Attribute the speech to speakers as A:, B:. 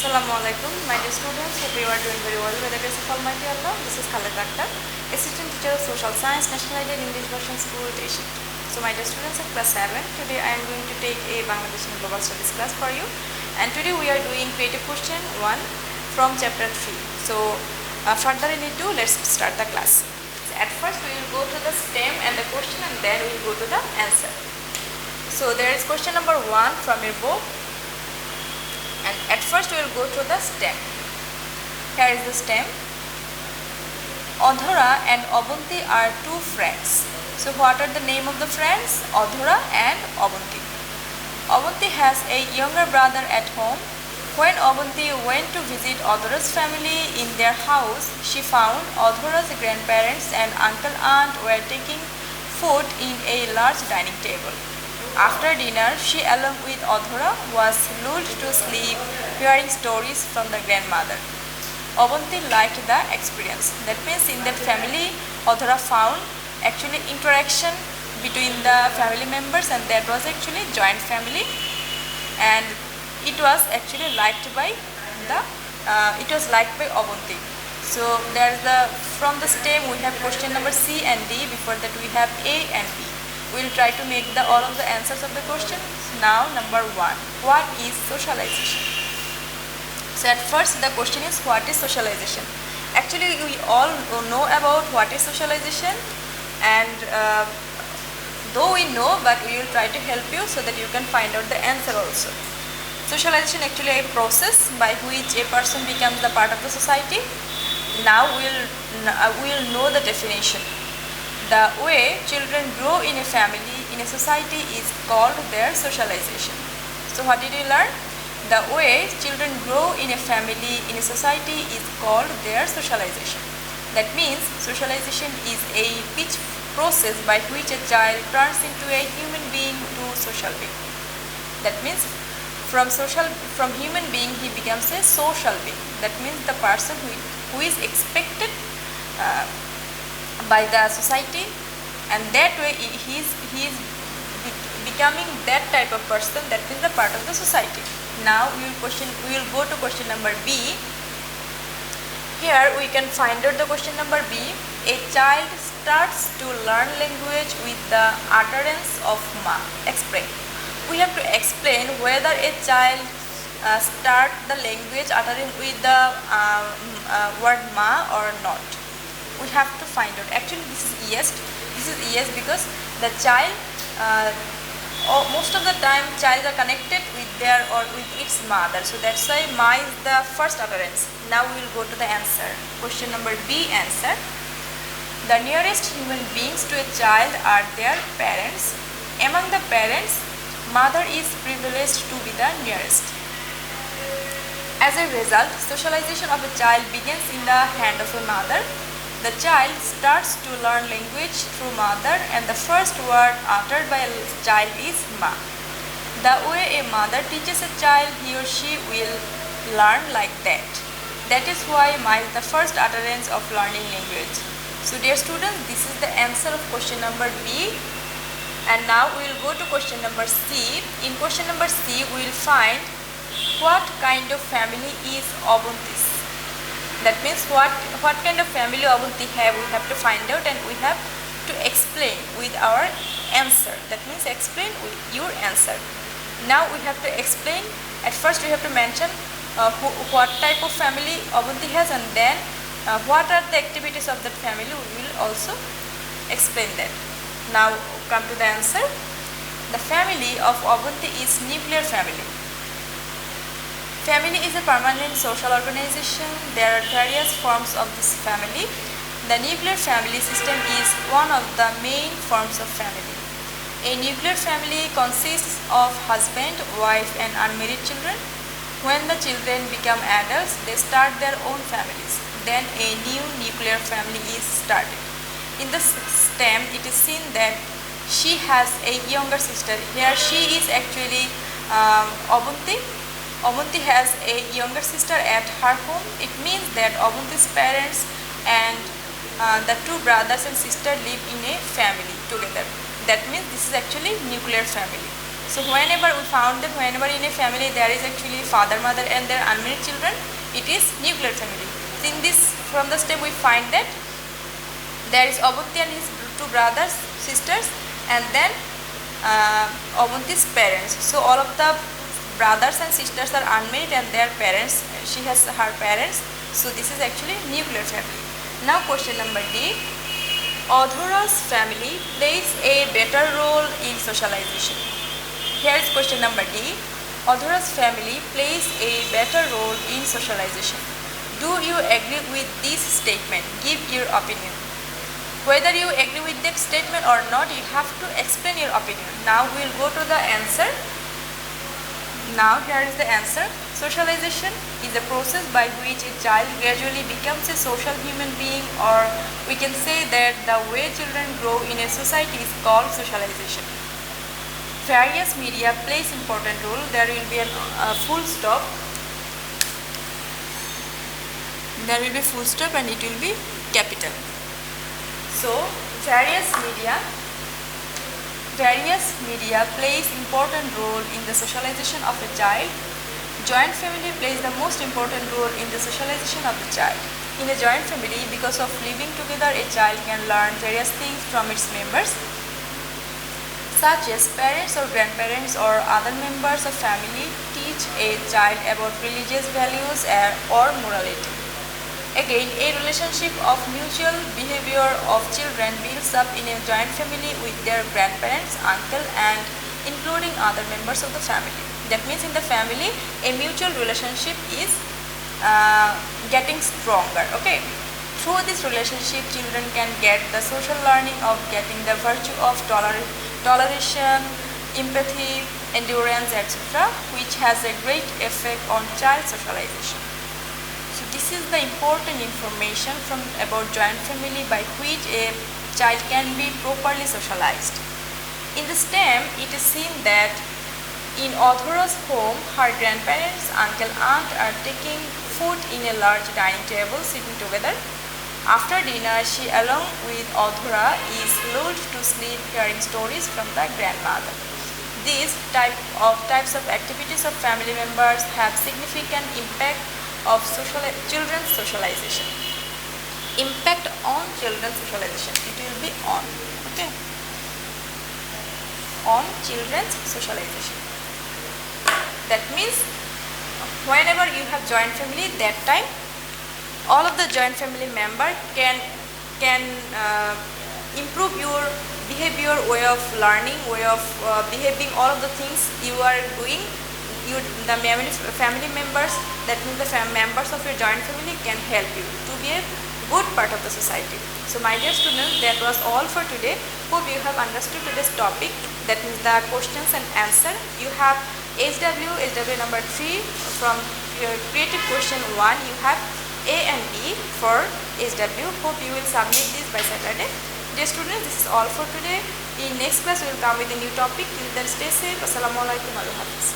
A: Assalamualaikum, my dear students. Hope you are doing very well by the grace of Almighty Allah. This is Khaled Akhtar, Assistant Teacher of Social Science, National Ideal English Version School, Egypt. So, my dear students of class 7, today I am going to take a Bangladesh and Global Studies class for you. And today we are doing creative question 1 from chapter 3. So, further any ado, let's start the class. So, at first we will go to the stem and the question, and then we will go to the answer. So, there is question number 1 from your book. And at first we will go to the stem. Here is the stem. Adhara and Abanti are two friends. So what are the name of the friends? Adhara and Abanti. Abanti has a younger brother at home. When Abanti went to visit Adhara's family in their house, she found Adhara's grandparents and uncle-aunt were taking food in a large dining table. After dinner, she along with Adhara was lulled to sleep hearing stories from the grandmother. Abanti liked the experience. That means in that family, Adhara found actually interaction between the family members, and that was actually joint family, and it was actually liked by Abanti. So there is from the stem we have question number C and D. Before that we have A and B. We will try to make all of the answers of the question. Now number 1. What is socialization? So at first the question is what is socialization? Actually we all know about what is socialization, and though we know, but we will try to help you so that you can find out the answer also. Socialization actually a process by which a person becomes the part of the society. Now we will know the definition. The way children grow in a family, in a society is called their socialization. So what did you learn? The way children grow in a family, in a society is called their socialization. That means socialization is a process by which a child turns into a human being to social being. That means from human being he becomes a social being. That means the person who is expected by the society, and that way he is becoming that type of person, that is the part of the society. Now we will go to question number B. Here we can find out the question number B. A child starts to learn language with the utterance of ma. Explain. We have to explain whether a child start the language uttering with the word ma or not. We have to find out. Actually this is yes. This is yes because the child most of the time child are connected with with its mother. So that's why ma is the first utterance. Now we will go to the answer. Question number B answer. The nearest human beings to a child are their parents. Among the parents, mother is privileged to be the nearest. As a result, socialization of a child begins in the hand of a mother. The child starts to learn language through mother, and the first word uttered by a child is ma. The way a mother teaches a child, he or she will learn like that. That is why ma is the first utterance of learning language. So dear students, this is the answer of question number B. And now we will go to question number C. In question number C, we will find what kind of family is Abanti's. That means what kind of family Abanti have, we have to find out, and we have to explain with our answer. That means explain with your answer. Now we have to explain. At first we have to mention what type of family Abanti has, and then what are the activities of that family. We will also explain that. Now come to the answer. The family of Abanti is nuclear family. Family is a permanent social organization. There are various forms of this family. The nuclear family system is one of the main forms of family. A nuclear family consists of husband, wife and unmarried children. When the children become adults, they start their own families. Then a new nuclear family is started. In the stem, it is seen that she has a younger sister. Here she is actually Abanti. Abanti has a younger sister at her home. It means that Abanti's parents and the two brothers and sister live in a family together. That means this is actually nuclear family. So whenever we found that whenever in a family there is actually father, mother and their unmarried children, it is nuclear family. So in this, from the step we find that there is Avanti and his two brothers, sisters, and then Avanti's parents. So all of the brothers and sisters are unmarried and their parents, she has her parents. So this is actually nuclear family. Now question number D. Adhora's family plays a better role in socialization. Here is question number D. Adhora's family plays a better role in socialization. Do you agree with this statement? Give your opinion. Whether you agree with that statement or not, you have to explain your opinion. Now we will go to the answer. Now here is the answer. Socialization is a process by which a child gradually becomes a social human being, or we can say that the way children grow in a society is called socialization. Various media plays important role. There will be a full stop. There will be full stop and it will be capital. So various media plays important role in the socialization of a child. Joint family plays the most important role in the socialization of the child. In a joint family, because of living together, a child can learn various things from its members, such as parents or grandparents or other members of family teach a child about religious values or morality. Again, a relationship of mutual behavior of children builds up in a joint family with their grandparents, uncle, and including other members of the family. That means in the family, a mutual relationship is getting stronger. Okay. Through this relationship, children can get the social learning of getting the virtue of toleration, empathy, endurance, etc., which has a great effect on child socialization. So this is the important information about joint family by which a child can be properly socialized. In the STEM, it is seen that in Adhora's home, her grandparents, uncle, aunt are taking food in a large dining table, sitting together. After dinner, she along with Adhora is lulled to sleep hearing stories from the grandmother. These types of activities of family members have significant impact of children's socialization. Impact on children's socialization. It will be on. Okay. On children's socialization. That means whenever you have joint family, that time all of the joint family member can improve your behavior, way of learning, way of behaving, all of the things you are doing. The family members, that means the members of your joint family can help you to be a good part of the society. So my dear students, that was all for today. Hope you have understood today's topic, that means the questions and answer. You have HW number 3 from your creative question 1. You have A and B for HW. Hope you will submit this by Saturday. Dear students, this is all for today. In next class we will come with a new topic. Till then, stay safe. Assalamualaikum. Allah Hafiz.